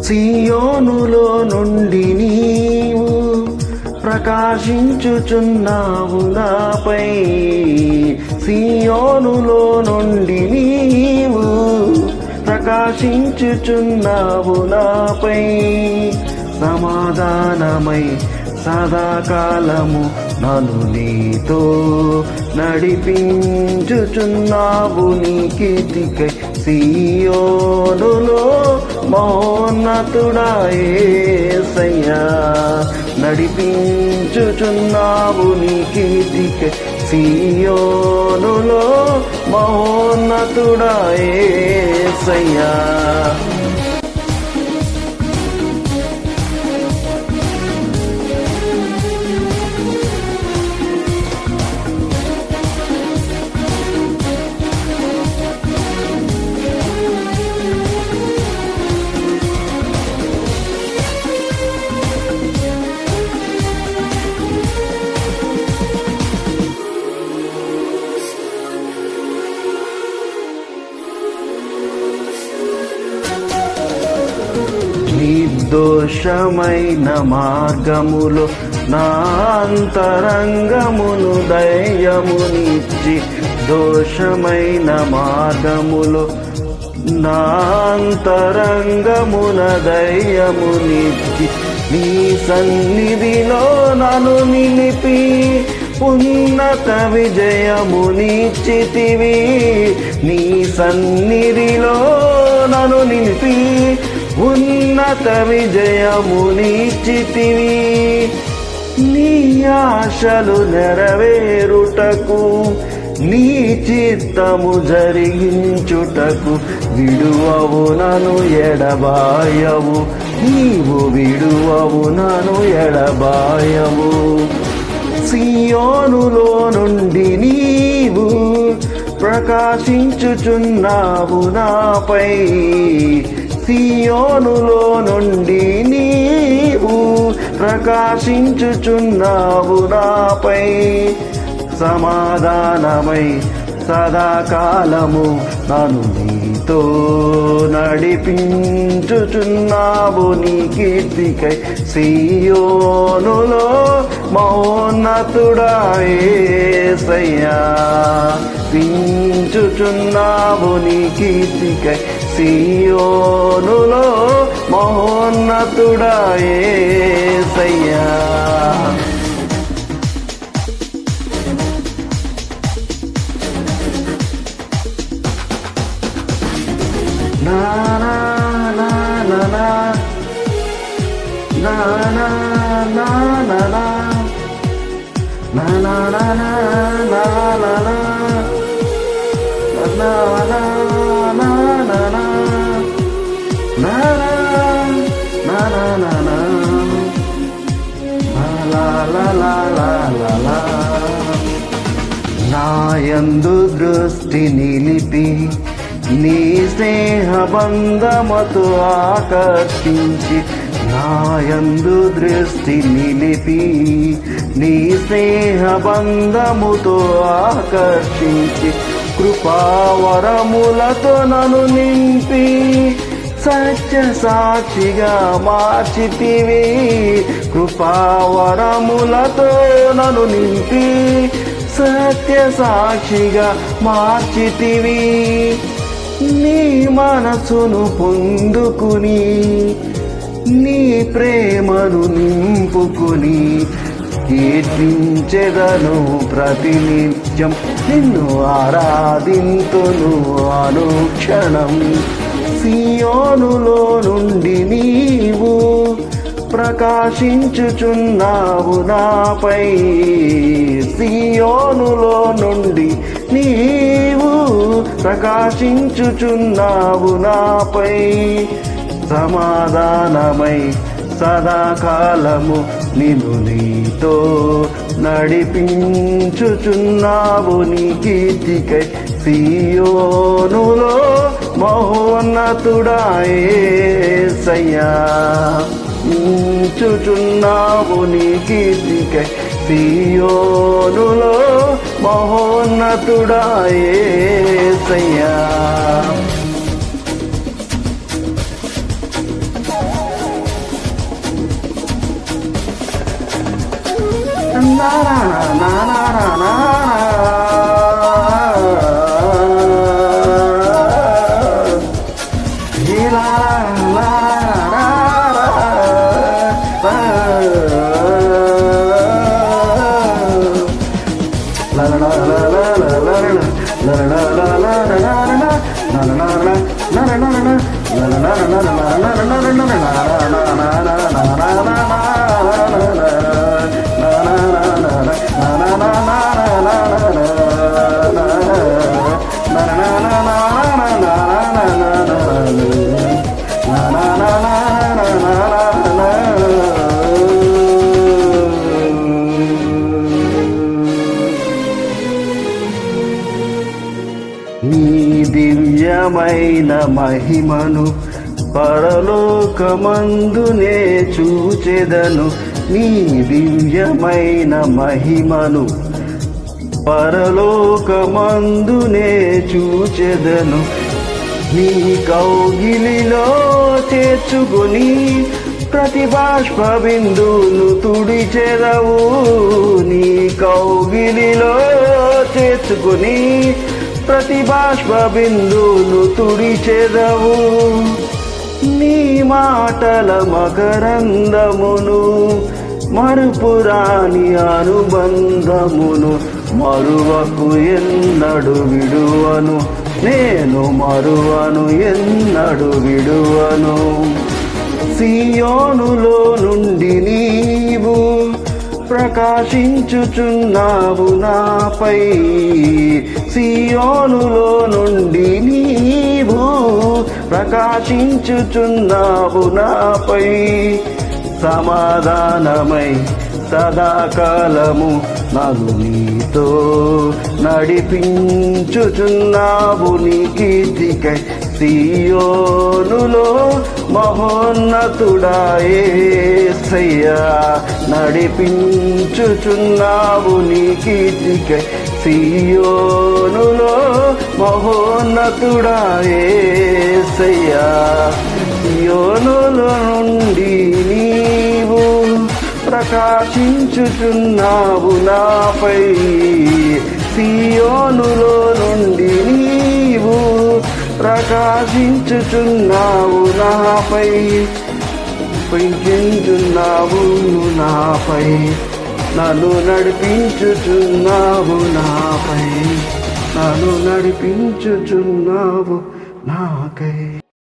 సియోనులో నుండి నీవు ప్రకాశించుచున్నావు నాపై. సియోనులో నుండి నీవు ప్రకాశించుచున్నావు నాపై. సమాధానమై సదాకాలము నన్ను నీతో నడిపించుచున్నావు నీ కీర్తికై. సియోనులో మౌన్నతుడా యేసయ్యా నడిపించుచున్నావు నీ కీర్తికై. సియోనులో మౌన్నతుడా యేసయ్యా. నిర్దోషమైన మార్గములో నా అంతరంగమును ధైర్యమునిచ్చి. దోషమైన మార్గములో నా అంతరంగమున ధైర్యమునిచ్చి. నీ సన్నిధిలో నన్ను నిలిపి ఉన్నత విజయమునిచ్చితివి. నీ సన్నిధిలో నన్ను నిలిపి ఉన్నత విజయమునిచ్చితివి. నీ ఆశలు నెరవేరుటకు నీ చిత్తము జరిగించుటకు విడువవు నన్ను ఎడబాయవు. నీవు విడువవు నన్ను ఎడబాయవు. సియోనులో నుండి నీవు ప్రకాశించుచున్నావు నాపై. సియోనులో నుండి నీవు ప్రకాశించుచున్నావు నాపై. సమాధానమై సదాకాలము నన్ను నీతో నడిపించుచున్నావు నీ కీర్తికై. సియోనులో మౌన్నతుడా యేసయ్యా పించుచున్నావు నీ కీర్తికై. సియోనులో మహోన్నతుడా యేసయ్యా. నా నా నా నా నా నా నా నా నా నా నా నా నా నాయందు దృష్టి నిలిపి నీ స్నేహ బంధముతో ఆకర్షించి. నాయందు దృష్టి నిలిపి నీ స్నేహ బంధముతో ఆకర్షించి. కృపావరములతో నన్ను నింపి సత్య సాక్షిగా మార్చితివి. కృపావరములతో నన్ను నింపి సత్య సాక్షిగా మార్చితివి. నీ మనసును పొందుకుని నీ ప్రేమను నింపుకుని కీర్తించెదను ప్రతినిత్యం. నిత్యం నిన్ను ఆరాధింతును అనుక్షణం. సియోనులో నుండి నీవు ప్రకాశించుచున్నావు నాపై. సియోనులో నుండి నీవు ప్రకాశించుచున్నావు నాపై. సమాధానమై సదాకాలము నిన్ను నీతో నడిపించుచున్నావు నీ కీర్తికై. సియోనులో మహోన్నతుడా యేసయ్యా చుచున్నావు నీ కీర్తికై. సియోనులో మహోన్నతుడా యేసయ్యా. నీ దివ్యమైన మహిమను పరలోకమందునే చూచెదను. నీ దివ్యమైన మహిమను పరలోకమందునే చూచెదను. నీ కౌగిలిలో చేర్చుకుని ప్రతి బాష్ప బిందువును తుడిచెదవు. నీ కౌగిలిలో చేర్చుకుని ప్రతి బాష్ప బిందువును తుడిచెదవు. నీ మాటల మకరందమును మరుపురాని అనుబంధమును మరువకు ఎన్నడు విడువను. నేను మరువను ఎన్నడు విడువను. సియోనులో నుండి నీవు ప్రకాశించుచున్నావు నాపై. సియోనులో నుండి నీవు ప్రకాశించుచున్నావు నాపై. సమాధానమై సదాకాలము నన్ను నీతో నడిపించుచున్నావు నీ కీర్తికై. సియోనులో మహోన్నతుడా యేసయ్యా నడిపించుచున్నావు నీ కీర్తికై. సియోనులో మహోన్నతుడా యేసయ్యా. సియోనులో నుండి నీవు ప్రకాశించుచున్నావు నాపై. సియోనులో నుండి నీవు ప్రకాశించుచున్నావు నాపై. పెంచుచున్నావు నాపై. నన్ను నడిపించుచున్నావు నాపై. నన్ను నడిపించుచున్నావు నాకై.